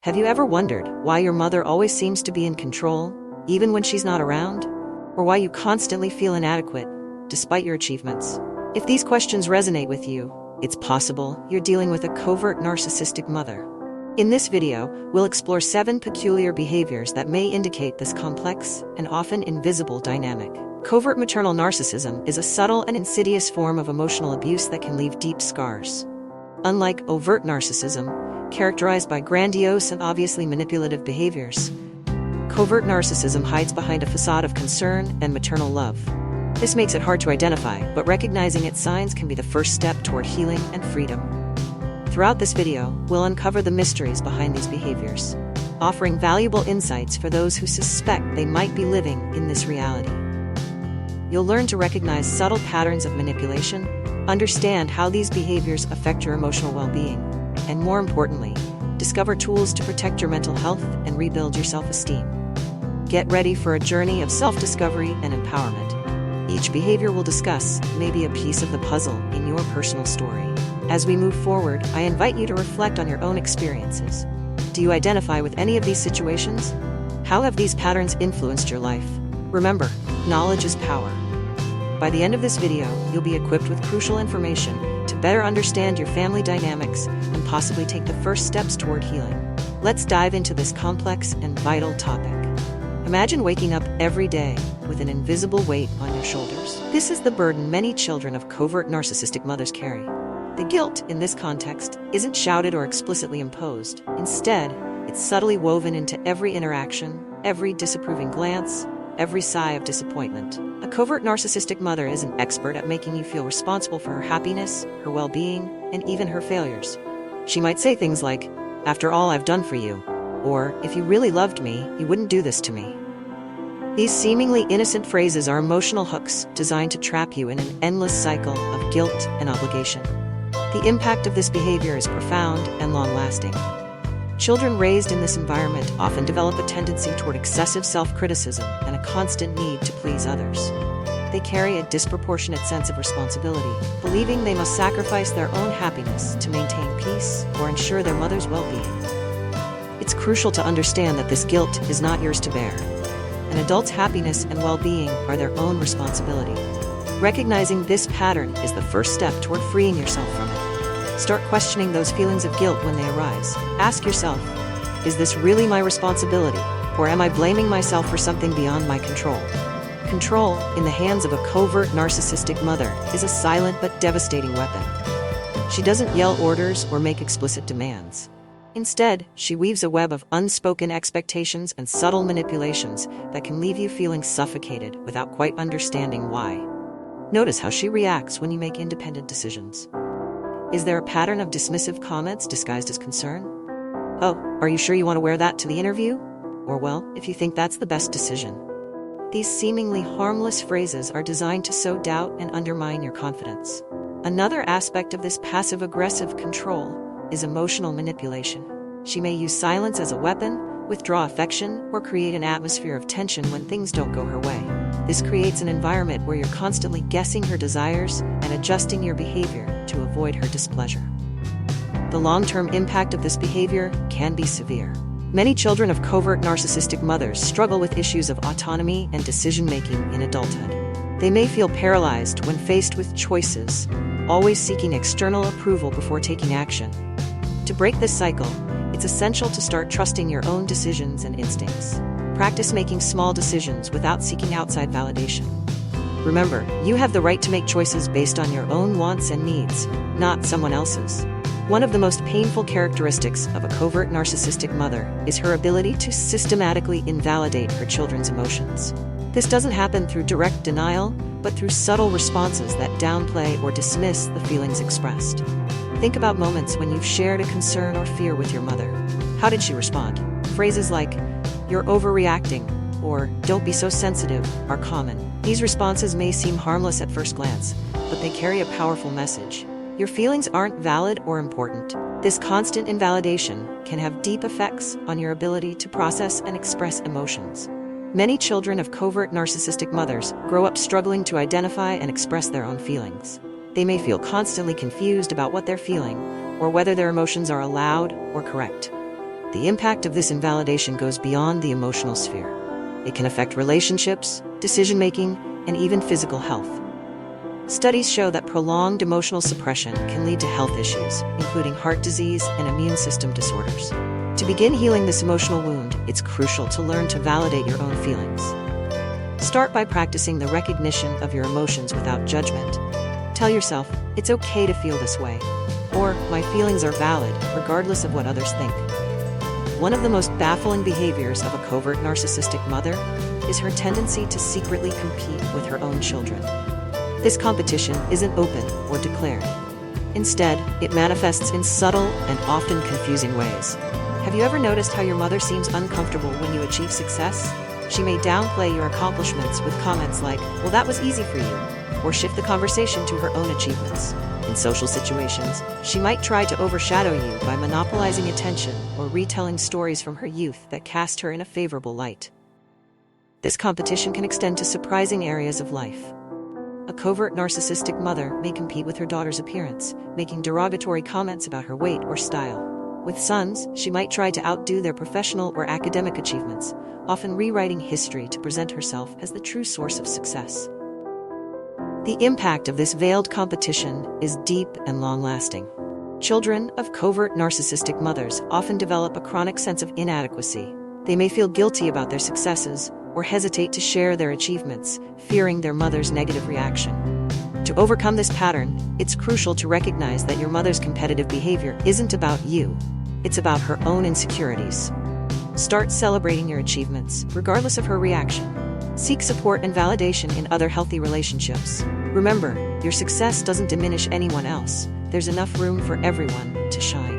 Have you ever wondered why your mother always seems to be in control, even when she's not around? Or why you constantly feel inadequate, despite your achievements? If these questions resonate with you, it's possible you're dealing with a covert narcissistic mother. In this video, we'll explore 7 peculiar behaviors that may indicate this complex and often invisible dynamic. Covert maternal narcissism is a subtle and insidious form of emotional abuse that can leave deep scars. Unlike overt narcissism, characterized by grandiose and obviously manipulative behaviors, covert narcissism hides behind a facade of concern and maternal love. This makes it hard to identify, but recognizing its signs can be the first step toward healing and freedom. Throughout this video, we'll uncover the mysteries behind these behaviors, offering valuable insights for those who suspect they might be living in this reality. You'll learn to recognize subtle patterns of manipulation, understand how these behaviors affect your emotional well-being, and more importantly, discover tools to protect your mental health and rebuild your self-esteem. Get ready for a journey of self-discovery and empowerment. Each behavior we'll discuss may be a piece of the puzzle in your personal story. As we move forward, I invite you to reflect on your own experiences. Do you identify with any of these situations? How have these patterns influenced your life? Remember, knowledge is power. By the end of this video, you'll be equipped with crucial information to better understand your family dynamics and possibly take the first steps toward healing. Let's dive into this complex and vital topic. Imagine waking up every day with an invisible weight on your shoulders. This is the burden many children of covert narcissistic mothers carry. The guilt, in this context, isn't shouted or explicitly imposed. Instead, it's subtly woven into every interaction, every disapproving glance, every sigh of disappointment. A covert narcissistic mother is an expert at making you feel responsible for her happiness, her well-being, and even her failures. She might say things like, "After all I've done for you," or, "If you really loved me, you wouldn't do this to me." These seemingly innocent phrases are emotional hooks designed to trap you in an endless cycle of guilt and obligation. The impact of this behavior is profound and long-lasting. Children raised in this environment often develop a tendency toward excessive self-criticism and a constant need to please others. They carry a disproportionate sense of responsibility, believing they must sacrifice their own happiness to maintain peace or ensure their mother's well-being. It's crucial to understand that this guilt is not yours to bear. An adult's happiness and well-being are their own responsibility. Recognizing this pattern is the first step toward freeing yourself from it. Start questioning those feelings of guilt when they arise. Ask yourself, is this really my responsibility, or am I blaming myself for something beyond my control? Control, in the hands of a covert narcissistic mother, is a silent but devastating weapon. She doesn't yell orders or make explicit demands. Instead, she weaves a web of unspoken expectations and subtle manipulations that can leave you feeling suffocated without quite understanding why. Notice how she reacts when you make independent decisions. Is there a pattern of dismissive comments disguised as concern? "Oh, are you sure you want to wear that to the interview?" Or, "Well, if you think that's the best decision." These seemingly harmless phrases are designed to sow doubt and undermine your confidence. Another aspect of this passive-aggressive control is emotional manipulation. She may use silence as a weapon, withdraw affection, or create an atmosphere of tension when things don't go her way. This creates an environment where you're constantly guessing her desires and adjusting your behavior to avoid her displeasure. The long-term impact of this behavior can be severe. Many children of covert narcissistic mothers struggle with issues of autonomy and decision-making in adulthood. They may feel paralyzed when faced with choices, always seeking external approval before taking action. To break this cycle, it's essential to start trusting your own decisions and instincts. Practice making small decisions without seeking outside validation. Remember, you have the right to make choices based on your own wants and needs, not someone else's. One of the most painful characteristics of a covert narcissistic mother is her ability to systematically invalidate her children's emotions. This doesn't happen through direct denial, but through subtle responses that downplay or dismiss the feelings expressed. Think about moments when you've shared a concern or fear with your mother. How did she respond? Phrases like, "You're overreacting," or "Don't be so sensitive," are common. These responses may seem harmless at first glance, but they carry a powerful message. Your feelings aren't valid or important. This constant invalidation can have deep effects on your ability to process and express emotions. Many children of covert narcissistic mothers grow up struggling to identify and express their own feelings. They may feel constantly confused about what they're feeling, or whether their emotions are allowed or correct. The impact of this invalidation goes beyond the emotional sphere. It can affect relationships, decision-making, and even physical health. Studies show that prolonged emotional suppression can lead to health issues, including heart disease and immune system disorders. To begin healing this emotional wound, it's crucial to learn to validate your own feelings. Start by practicing the recognition of your emotions without judgment. Tell yourself, it's okay to feel this way, or my feelings are valid, regardless of what others think. One of the most baffling behaviors of a covert narcissistic mother is her tendency to secretly compete with her own children. This competition isn't open or declared. Instead, it manifests in subtle and often confusing ways. Have you ever noticed how your mother seems uncomfortable when you achieve success? She may downplay your accomplishments with comments like, "Well, that was easy for you," or shift the conversation to her own achievements. In social situations, she might try to overshadow you by monopolizing attention or retelling stories from her youth that cast her in a favorable light. This competition can extend to surprising areas of life. A covert narcissistic mother may compete with her daughter's appearance, making derogatory comments about her weight or style. With sons, she might try to outdo their professional or academic achievements, often rewriting history to present herself as the true source of success. The impact of this veiled competition is deep and long-lasting. Children of covert narcissistic mothers often develop a chronic sense of inadequacy. They may feel guilty about their successes or hesitate to share their achievements, fearing their mother's negative reaction. To overcome this pattern, it's crucial to recognize that your mother's competitive behavior isn't about you. It's about her own insecurities. Start celebrating your achievements, regardless of her reaction. Seek support and validation in other healthy relationships. Remember, your success doesn't diminish anyone else. There's enough room for everyone to shine.